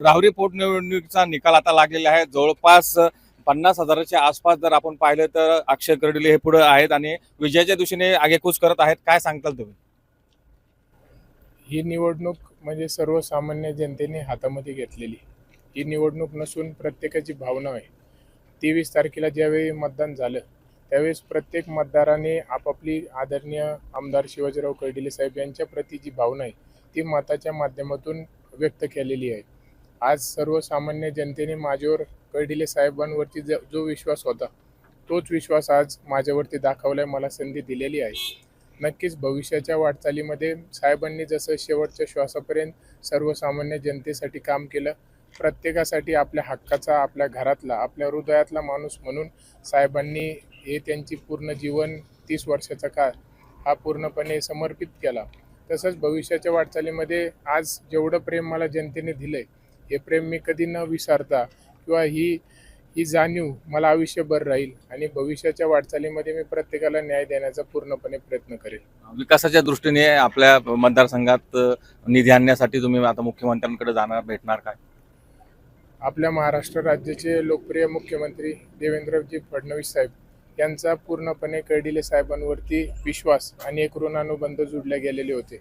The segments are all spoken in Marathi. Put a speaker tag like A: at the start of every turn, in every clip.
A: राहुरी पोटनिवडणुकीचा निकाल आता लागलेला आहे। जवळपास 50,000च्या आसपास जर आपण पाहिलं तर अक्षय कर्डिले हे पुढे आहेत आणि विजयाच्या दिशेने आगेकूच करत आहेत। काय सांगताल तुम्ही?
B: ही निवडणूक म्हणजे सर्वसामान्य जनतेने हातामध्ये घेतलेली ही निवडणूक नसून प्रत्येकाची भावना आहे। 23 तारखेला ज्यावेळी मतदान झालं त्यावेळेस प्रत्येक मतदाराने आपापली आदरणीय आमदार शिवाजीराव कर्डिले साहेब यांच्या प्रती जी भावना आहे ती मताच्या माध्यमातून व्यक्त केलेली आहे। आज सर्वसामान्य जनतेने माझ्यावर कर्डिले साहेबांवरती जो विश्वास होता तोच विश्वास आज माझ्यावरती दाखवलाय, मला संधी दिलेली आहे। नक्कीच भविष्याच्या वाटचालीमध्ये साहेबांनी जसं शेवटच्या श्वासापर्यंत सर्वसामान्य जनतेसाठी काम केलं, प्रत्येकासाठी आपल्या हक्काचा, आपल्या घरातला, आपल्या हृदयातला माणूस म्हणून साहेबांनी हे त्यांची पूर्ण जीवन 30 वर्षाचा काळ हा पूर्णपणे समर्पित केला। तसंच भविष्याच्या वाटचालीमध्ये आज जेवढं प्रेम मला जनतेने दिलंय हे प्रेम मी कधी न विसरता किंवा ही ही जाणीव मला आयुष्यभर राहील आणि भविष्याच्या वाटचालीमध्ये मी प्रत्येकाला न्याय देण्याचा पूर्णपणे प्रयत्न करेल।
A: विकासाच्या दृष्टीने आपल्या मतदारसंघात निधी आणण्यासाठी तुम्ही आता मुख्यमंत्र्यांकडे जाणार, भेटणार काय?
B: आपल्या महाराष्ट्र राज्याचे लोकप्रिय मुख्यमंत्री देवेंद्रजी फडणवीस साहेब यांचा पूर्णपणे कर्डिले साहेबांवरती विश्वास आणि एक ऋणानुबंध जुडले गेलेले होते।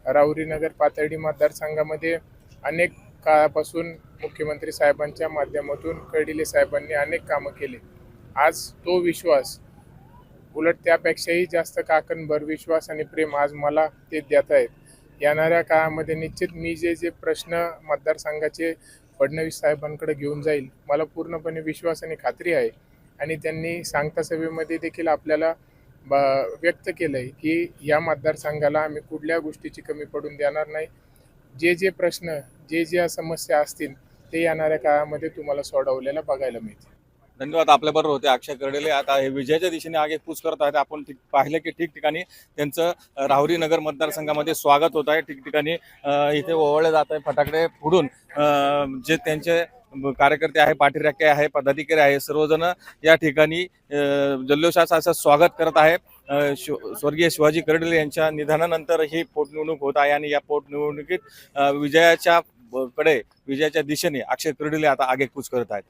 B: राहुरी नगर पाथर्डी मतदारसंघामध्ये अनेक काळापासून मुख्यमंत्री साहेबांच्या माध्यमातून कर्डिले साहेबांनी अनेक कामं केले। आज तो विश्वास उलट त्यापेक्षाही जास्त काकणभर विश्वास आणि प्रेम आज मला ते देत आहेत। येणाऱ्या काळामध्ये निश्चित मी जे प्रश्न मतदारसंघाचे फडणवीस साहेबांकडे घेऊन जाईल, मला पूर्णपणे विश्वास आणि खात्री आहे। आणि त्यांनी सांगता सभेमध्ये देखील आपल्याला व्यक्त केलं आहे की या मतदारसंघाला आम्ही कुठल्या गोष्टीची कमी पडून देणार नाही। जे प्रश्न, ज्या समस्या असतील ते येणाऱ्या काळामध्ये तुम्हाला सोडवलेला बघायला मिळतील।
A: धन्यवाद। आपल्याबरोबर होते अक्षय कर्डिले। आता हे विजयाच्या दिशेने आगेकूच करत आहेत। आपण पाहिलं की ठिकठिकाणी त्यांचं राहुरी नगर मतदारसंघामध्ये स्वागत होत आहे। ठिकठिकाणी इथे ओवळले जात आहे फटाकडे फोडून। जे त्यांचे कार्यकर्ते आहे, पाठीराखे आहे, पदाधिकारी आहे, सर्वजण या ठिकाणी जल्लोषाचं असं स्वागत करत आहे। स्वर्गीय शिवाजी कर्डिले यांच्या निधनानंतर ही पोटनिवडणूक होत आहे आणि या पोटनिवडणुकीत विजयाच्या दिशेने अक्षय कर्डिले आता आगेकूच करत आहेत।